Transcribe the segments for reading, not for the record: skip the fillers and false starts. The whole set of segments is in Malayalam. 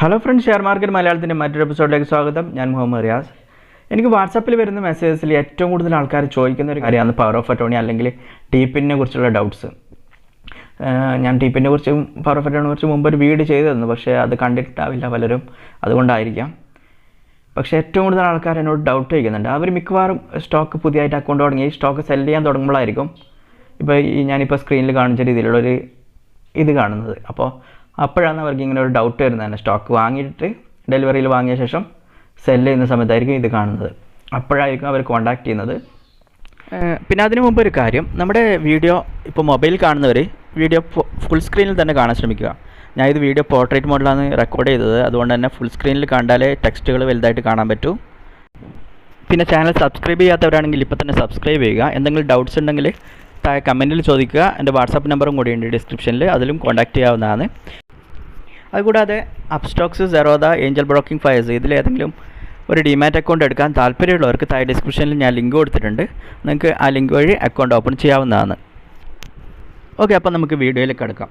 ഹലോ ഫ്രണ്ട്സ്, ഷെയർ മാർക്കറ്റ് മലയാളത്തിൻ്റെ മറ്റൊരു എപ്പിസോഡിലേക്ക് സ്വാഗതം. ഞാൻ മുഹമ്മദ് റിയാസ്. എനിക്ക് വാട്സാപ്പിൽ വരുന്ന മെസ്സേജസിൽ ഏറ്റവും കൂടുതൽ ആൾക്കാർ ചോദിക്കുന്ന ഒരു കാര്യമാണ് പവർ ഓഫ് അറ്റോർണി അല്ലെങ്കിൽ TPIN കുറിച്ചുള്ള ഡൗട്ട്സ്. ഞാൻ TPIN കുറിച്ചും പവർ ഓഫ് അറ്റോർണിയെ കുറിച്ച് മുമ്പ് ഒരു വീഡിയോ ചെയ്തിരുന്നു, പക്ഷേ അത് കണ്ടിട്ടാവില്ല പലരും, അതുകൊണ്ടായിരിക്കാം. പക്ഷേ ഏറ്റവും കൂടുതൽ ആൾക്കാർ എന്നോട് ഡൗട്ട് ചോദിക്കുന്നുണ്ട്. അവർ മിക്കവാറും സ്റ്റോക്ക് പുതിയതായിട്ട് അക്കൗണ്ട് തുടങ്ങി സ്റ്റോക്ക് സെല് ചെയ്യാൻ തുടങ്ങുമ്പോഴായിരിക്കും ഇപ്പോൾ ഞാനിപ്പോൾ സ്ക്രീനിൽ കാണിച്ച രീതിയിലുള്ളൊരു ഇത് കാണുന്നത്. അപ്പോഴാണ് അവർക്ക് ഇങ്ങനെ ഒരു ഡൗട്ട് വരുന്നത് തന്നെ. സ്റ്റോക്ക് വാങ്ങിയിട്ട് ഡെലിവറിയിൽ വാങ്ങിയ ശേഷം സെല്ല് ചെയ്യുന്ന സമയത്തായിരിക്കും ഇത് കാണുന്നത്. അപ്പോഴായിരിക്കും അവർ കോൺടാക്ട് ചെയ്യുന്നത്. പിന്നെ അതിനു മുമ്പ് ഒരു കാര്യം, നമ്മുടെ വീഡിയോ ഇപ്പോൾ മൊബൈൽ കാണുന്നവർ വീഡിയോ ഫുൾ സ്ക്രീനിൽ തന്നെ കാണാൻ ശ്രമിക്കുക. ഞാൻ ഇത് വീഡിയോ പോർട്രേറ്റ് മോഡിലാണ് റെക്കോർഡ് ചെയ്തത്, അതുകൊണ്ട് തന്നെ ഫുൾ സ്ക്രീനിൽ കണ്ടാലേ ടെക്സ്റ്റുകൾ വലുതായിട്ട് കാണാൻ പറ്റൂ. പിന്നെ ചാനൽ സബ്സ്ക്രൈബ് ചെയ്യാത്തവരാണെങ്കിൽ ഇപ്പോൾ തന്നെ സബ്സ്ക്രൈബ് ചെയ്യുക. എന്തെങ്കിലും ഡൗട്ട്സ് ഉണ്ടെങ്കിൽ താഴെ കമൻറ്റിൽ ചോദിക്കുക. എൻ്റെ വാട്സാപ്പ് നമ്പറും കൂടിയുണ്ട് ഡിസ്ക്രിപ്ഷനിൽ, അതിലും കോൺടാക്റ്റ് ചെയ്യാവുന്നതാണ്. അതുകൂടാതെ Upstox, Zerodha, Angel broking fires ഇതിലേതെങ്കിലും ഒരു ഡിമാറ്റ് അക്കൗണ്ട് എടുക്കാൻ താല്പര്യമുള്ളവർക്ക് താഴെ ഡിസ്ക്രിപ്ഷനിൽ ഞാൻ ലിങ്ക് കൊടുത്തിട്ടുണ്ട്. നിങ്ങൾക്ക് ആ ലിങ്ക് വഴി അക്കൗണ്ട് ഓപ്പൺ ചെയ്യാവുന്നതാണ്. ഓക്കെ, അപ്പോൾ നമുക്ക് വീഡിയോയിലേക്ക് കിടക്കാം.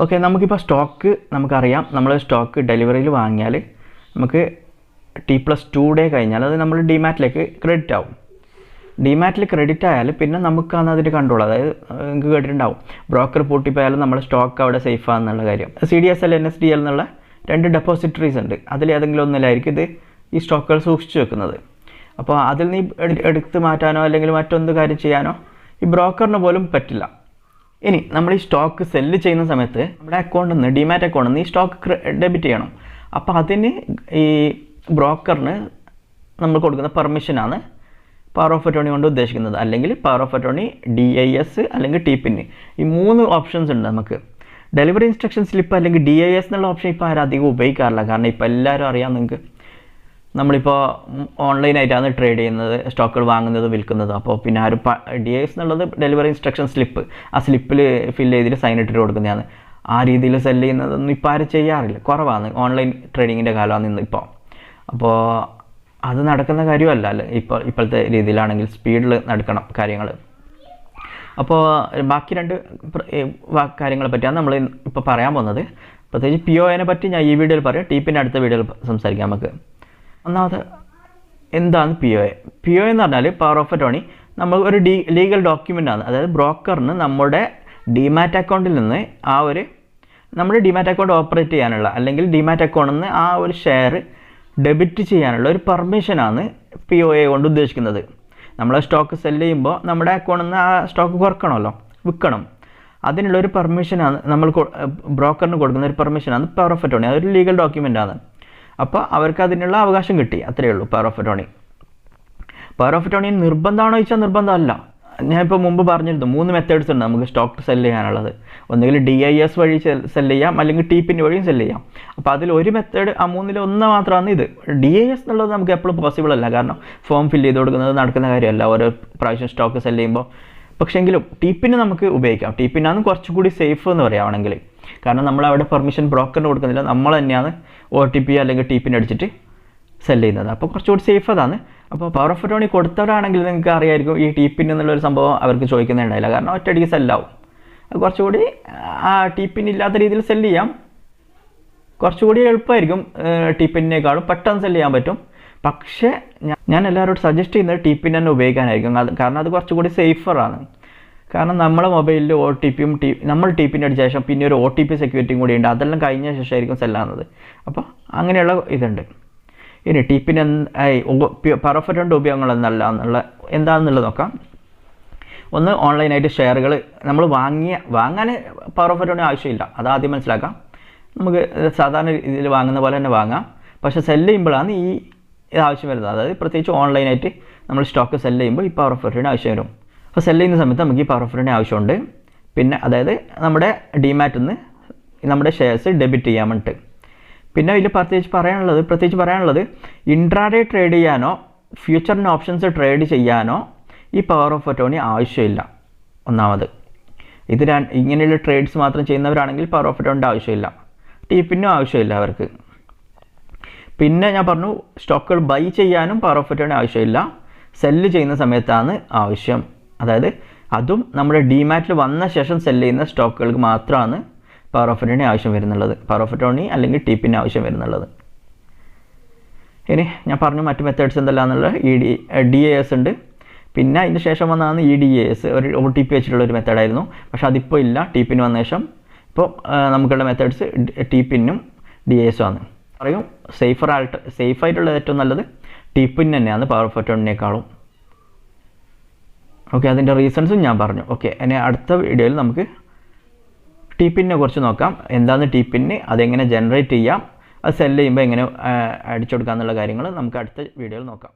ഓക്കെ, നമുക്കിപ്പോൾ സ്റ്റോക്ക് നമുക്കറിയാം. നമ്മൾ സ്റ്റോക്ക് ഡെലിവറിയിൽ വാങ്ങിയാൽ നമുക്ക് T+2 ഡേ കഴിഞ്ഞാൽ അത് നമ്മൾ ഡിമാറ്റിലേക്ക് ക്രെഡിറ്റ് ആവും. ഡിമാറ്റിൽ ക്രെഡിറ്റ് ആയാൽ പിന്നെ നമുക്കാണ് അതിൻ്റെ കൺട്രോൾ. അതായത് നിങ്ങൾക്ക് കേട്ടിട്ടുണ്ടാവും, ബ്രോക്കർ പൂട്ടിപ്പോയാലും നമ്മുടെ സ്റ്റോക്ക് അവിടെ സേഫാണെന്നുള്ള കാര്യം. CDSL NSDL എന്നുള്ള 2 ഡെപ്പോസിറ്ററീസ് ഉണ്ട്. അതിലേതെങ്കിലും ഒന്നിലായിരിക്കും ഈ സ്റ്റോക്കുകൾ സൂക്ഷിച്ചു വെക്കുന്നത്. അപ്പോൾ അതിൽ നീ എടുത്ത് മാറ്റാനോ അല്ലെങ്കിൽ മറ്റൊന്ന് കാര്യം ചെയ്യാനോ ഈ ബ്രോക്കറിന് പോലും പറ്റില്ല. ഇനി നമ്മൾ ഈ സ്റ്റോക്ക് സെല്ല് ചെയ്യുന്ന സമയത്ത് നമ്മുടെ അക്കൗണ്ടിൽ നിന്ന്, ഡിമാറ്റ് അക്കൗണ്ടിൽ നിന്ന് ഈ സ്റ്റോക്ക് ഡെബിറ്റ് ചെയ്യണം. അപ്പോൾ അതിന് ഈ ബ്രോക്കറിന് നമ്മൾ കൊടുക്കുന്ന പെർമിഷനാണ് പവർ ഓഫ് അറ്റോർണി കൊണ്ട് ഉദ്ദേശിക്കുന്നത്. അല്ലെങ്കിൽ പവർ ഓഫ് അറ്റോർണി, DIS അല്ലെങ്കിൽ TPIN, ഈ 3 ഓപ്ഷൻസ് ഉണ്ട് നമുക്ക്. ഡെലിവറി ഇൻസ്ട്രക്ഷൻ സ്ലിപ്പ് അല്ലെങ്കിൽ DIS എന്നുള്ള ഓപ്ഷൻ ഇപ്പോൾ ആരും അധികം ഉപയോഗിക്കാറില്ല. കാരണം ഇപ്പോൾ എല്ലാവരും അറിയാം നിങ്ങൾക്ക്, നമ്മളിപ്പോൾ ഓൺലൈനായിട്ടാണ് ട്രേഡ് ചെയ്യുന്നത്, സ്റ്റോക്കുകൾ വാങ്ങുന്നത് വിൽക്കുന്നത്. അപ്പോൾ പിന്നെ ആരും DIS എന്നുള്ളത് ഡെലിവറി ഇൻസ്ട്രക്ഷൻ സ്ലിപ്പ്, ആ സ്ലിപ്പിൽ ഫില്ല് ചെയ്തിട്ട് സൈൻ ഇട്ടിട്ട് കൊടുക്കുന്നതാണ്. ആ രീതിയിൽ സെല് ചെയ്യുന്നതൊന്നും ഇപ്പോൾ ആരും ചെയ്യാറില്ല, കുറവാണ്. ഓൺലൈൻ ട്രേഡിങ്ങിൻ്റെ കാലമാണ് ഇന്ന് ഇപ്പോൾ. അപ്പോൾ അത് നടക്കുന്ന കാര്യമല്ല ഇപ്പോഴത്തെ രീതിയിലാണെങ്കിൽ സ്പീഡിൽ നടക്കണം കാര്യങ്ങൾ. അപ്പോൾ ബാക്കി 2 കാര്യങ്ങളെ പറ്റിയാണ് നമ്മൾ ഇപ്പോൾ പറയാൻ പോകുന്നത്. പ്രത്യേകിച്ച് POA പറ്റി ഞാൻ ഈ വീഡിയോയിൽ പറയാം. TPIN അടുത്ത വീഡിയോയിൽ സംസാരിക്കാം നമുക്ക്. ഒന്നാമത് എന്താണ് POA എന്ന് പറഞ്ഞാൽ പവർ ഓഫ് അറ്റോർണി നമ്മൾ ഒരു ലീഗൽ ഡോക്യുമെൻ്റ് ആണ്. അതായത് ബ്രോക്കറിന് നമ്മുടെ ഡിമാറ്റ് അക്കൗണ്ടിൽ നിന്ന് നമ്മുടെ ഡിമാറ്റ് അക്കൗണ്ട് ഓപ്പറേറ്റ് ചെയ്യാനുള്ള അല്ലെങ്കിൽ ഡിമാറ്റ് അക്കൗണ്ടിൽ നിന്ന് ആ ഒരു ഷെയർ ഡെബിറ്റ് ചെയ്യാനുള്ള ഒരു പെർമിഷനാണ് POA കൊണ്ട് ഉദ്ദേശിക്കുന്നത്. നമ്മൾ സ്റ്റോക്ക് സെല് ചെയ്യുമ്പോൾ നമ്മുടെ അക്കൗണ്ടിൽ നിന്ന് ആ സ്റ്റോക്ക് കുറക്കണമല്ലോ, വിൽക്കണം. അതിനുള്ളൊരു പെർമിഷനാണ് നമ്മൾ ബ്രോക്കറിന് കൊടുക്കുന്ന ഒരു പെർമിഷനാണ് പവർ ഓഫ് അറ്റോർണി. അതൊരു ലീഗൽ ഡോക്യുമെൻ്റാണ്. അപ്പോൾ അവർക്ക് അതിനുള്ള അവകാശം കിട്ടി, അത്രയേ ഉള്ളൂ power of attorney. Power of attorney നിർബന്ധമാണോ ചോദിച്ചാൽ നിർബന്ധമല്ല. ഞാനിപ്പോൾ മുമ്പ് പറഞ്ഞിരുന്നു 3 മെത്തേഡ്സ് ഉണ്ട് നമുക്ക് സ്റ്റോക്ക് സെല് ചെയ്യാനുള്ളത്. ഒന്നുകിൽ DIS വഴി സെല് ചെയ്യാം, അല്ലെങ്കിൽ TPIN വഴിയും സെല് ചെയ്യാം. അപ്പോൾ അതിൽ ഒരു മെത്തേഡ്, ആ 3-ൽ ഒന്ന് മാത്രമാണ് ഇത്. DIS എന്നുള്ളത് നമുക്ക് എപ്പോഴും പോസിബിൾ അല്ല, കാരണം ഫോം ഫില്ല് ചെയ്ത് കൊടുക്കുന്നത് നടക്കുന്ന കാര്യമല്ല ഓരോ പ്രാവശ്യം സ്റ്റോക്ക് സെല് ചെയ്യുമ്പോൾ. പക്ഷേങ്കിലും TPIN നമുക്ക് ഉപയോഗിക്കാം. TPIN ആണ് കുറച്ചുകൂടി സേഫ് എന്ന് പറയുകയാണെങ്കിൽ. കാരണം നമ്മളവിടെ പെർമിഷൻ ബ്രോക്കറിന് കൊടുക്കുന്നില്ല, നമ്മൾ തന്നെയാണ് OTP അല്ലെങ്കിൽ TPIN അടിച്ചിട്ട് സെല് ചെയ്യുന്നത്. അപ്പോൾ കുറച്ചുകൂടി സേഫ് അതാണ്. അപ്പോൾ പവർ ഓഫ് അറ്റോർണി കൊടുത്തവരാണെങ്കിൽ നിങ്ങൾക്ക് അറിയായിരിക്കും ഈ TPIN എന്നുള്ളൊരു സംഭവം അവർക്ക് ചോദിക്കുന്നുണ്ടായില്ല, കാരണം ഒറ്റയടിക്ക് സെല്ലാവും. കുറച്ചുകൂടി ആ TPIN ഇല്ലാത്ത രീതിയിൽ സെല് ചെയ്യാം. കുറച്ചുകൂടി എളുപ്പമായിരിക്കും. TPINനേക്കാളും പെട്ടെന്ന് സെല് ചെയ്യാൻ പറ്റും. പക്ഷേ ഞാൻ എല്ലാവരോടും സജസ്റ്റ് ചെയ്യുന്നത് TPIN തന്നെ ഉപയോഗിക്കാനായിരിക്കും. കാരണം അത് കുറച്ചുകൂടി സേഫറാണ്. കാരണം നമ്മളെ മൊബൈലിൽ OTPയും നമ്മൾ TPIN അടിച്ച ശേഷം പിന്നെ ഒരു OTP സെക്യൂരിറ്റിയും കൂടി ഉണ്ട്. അതെല്ലാം കഴിഞ്ഞ ശേഷമായിരിക്കും സെല്ലാകുന്നത്. അപ്പോൾ അങ്ങനെയുള്ള ഇതുണ്ട്. ഇനി TPIN പവർ ഓഫ് അറ്റോർണിയുടെ ഉപയോഗങ്ങൾ എന്താണെന്നുള്ളത് നോക്കാം. ഒന്ന്, ഓൺലൈനായിട്ട് ഷെയറുകൾ നമ്മൾ വാങ്ങാൻ പവർ ഓഫ് അറ്റോർണി ആവശ്യമില്ല, അത് ആദ്യം മനസ്സിലാക്കാം. നമുക്ക് സാധാരണ രീതിയിൽ വാങ്ങുന്ന പോലെ തന്നെ വാങ്ങാം. പക്ഷേ സെല്ല് ചെയ്യുമ്പോഴാണ് ഇത് ആവശ്യം വരുന്നത്. അതായത് പ്രത്യേകിച്ച് ഓൺലൈനായിട്ട് നമ്മൾ സ്റ്റോക്ക് സെല്ല് ചെയ്യുമ്പോൾ ഈ പവർ ഓഫ് അറ്റോർണി ആവശ്യം വരും. അപ്പോൾ സെല്ല് ചെയ്യുന്ന സമയത്ത് നമുക്ക് ഈ പവർ ഓഫ് അറ്റോർണി ആവശ്യമുണ്ട്. പിന്നെ അതായത് നമ്മുടെ ഡിമാറ്റിൽ നിന്ന് നമ്മുടെ ഷെയർസ് ഡെബിറ്റ് ചെയ്യാൻ വേണ്ടിയിട്ട്. പിന്നെ ഇതിൽ പ്രത്യേകിച്ച് പറയാനുള്ളത് ഇൻട്രാഡേ ട്രേഡ് ചെയ്യാനോ ഫ്യൂച്ചറിന് ഓപ്ഷൻസ് ട്രേഡ് ചെയ്യാനോ ഈ പവർ ഓഫ് അറ്റോർണി ആവശ്യമില്ല. ഒന്നാമത് ഇങ്ങനെയുള്ള ട്രേഡ്സ് മാത്രം ചെയ്യുന്നവരാണെങ്കിൽ പവർ ഓഫ് അറ്റോർണിയുടെ ആവശ്യമില്ല. TPINനും ആവശ്യമില്ല അവർക്ക്. പിന്നെ ഞാൻ പറഞ്ഞു, സ്റ്റോക്കുകൾ ബൈ ചെയ്യാനും പവർ ഓഫ് അറ്റോർണി ആവശ്യമില്ല. സെല്ല് ചെയ്യുന്ന സമയത്താണ് ആവശ്യം. അതായത് അതും നമ്മുടെ ഡിമാറ്റിൽ വന്ന ശേഷം സെല്ല് ചെയ്യുന്ന സ്റ്റോക്കുകൾക്ക് മാത്രമാണ് പവർ ഓഫ് അറ്റോർണി ആവശ്യം വരുന്നുള്ളത്. പവർ ഓഫ് അറ്റോർണി അല്ലെങ്കിൽ TPIN ആവശ്യം വരുന്നുള്ളത്. ഇനി ഞാൻ പറഞ്ഞു മറ്റ് മെത്തേഡ്സ് എന്തെല്ലാമെന്നുള്ളത്. DAS ഉണ്ട്. പിന്നെ അതിന് ശേഷം വന്നതാണ് DAS, ഒരു OTP വെച്ചിട്ടുള്ള ഒരു മെത്തേഡായിരുന്നു. പക്ഷേ അതിപ്പോൾ ഇല്ല. TPIN വന്ന ശേഷം ഇപ്പോൾ നമുക്കുള്ള മെത്തേഡ്സ് TPIN-ഉം DAS-ഉം ആണ്. പറയും സേഫായിട്ടുള്ളത് ഏറ്റവും നല്ലത് TPIN തന്നെയാണ് പവർ ഓഫ് അറ്റോർണിനേക്കാളും. ഓക്കെ, അതിൻ്റെ റീസൺസും ഞാൻ പറഞ്ഞു. ഓക്കെ, ഇനി അടുത്ത വീഡിയോയിൽ നമുക്ക് TPIN-നെ കുറിച്ച് നോക്കാം. എന്താണ് TPIN, അതെങ്ങനെ ജനറേറ്റ് ചെയ്യാം, അത് സെല് ചെയ്യുമ്പോൾ എങ്ങനെ അടിച്ചു കൊടുക്കുക എന്നുള്ള കാര്യങ്ങൾ നമുക്ക് അടുത്ത വീഡിയോയിൽ നോക്കാം.